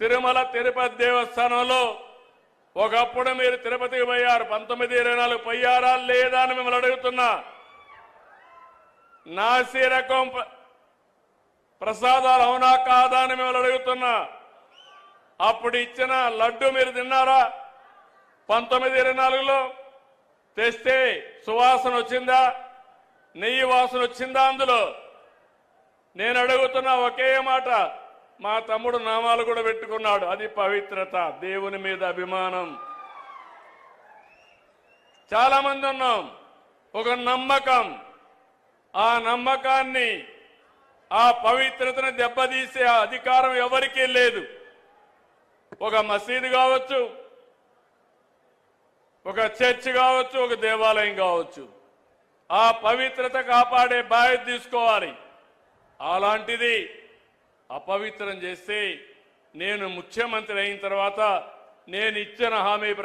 తిరుమల తిరుపతి దేవస్థానంలో ఒకప్పుడు మీరు తిరుపతికి పోయారు, 1924 పోయారా లేదా అని మిమ్మల్ని అడుగుతున్నా. నాసి రకం ప్రసాదాలు అవునా కాదా అని మిమ్మల్ని అడుగుతున్నా. అప్పుడు ఇచ్చిన లడ్డు మీరు తిన్నారా? 1924లో తెస్తే సువాసన వచ్చిందా? నెయ్యి వాసన వచ్చిందా? అందులో నేను అడుగుతున్నా ఒకే మాట. మా తమ్ముడు నామాలు కూడా పెట్టుకున్నాడు. అది పవిత్రత, దేవుని మీద అభిమానం. చాలా మంది ఉన్నాం, ఒక నమ్మకం. ఆ నమ్మకాన్ని, ఆ పవిత్రతను దెబ్బతీసే అధికారం ఎవరికీ లేదు. ఒక మసీదు కావచ్చు, ఒక చర్చ్ కావచ్చు, ఒక దేవాలయం కావచ్చు, ఆ పవిత్రత కాపాడే బాధ్యత తీసుకోవాలి. అలాంటిది అపవిత్రం చేస్తే నేను ముఖ్యమంత్రి అయిన తర్వాత నేను ఇచ్చిన హామీ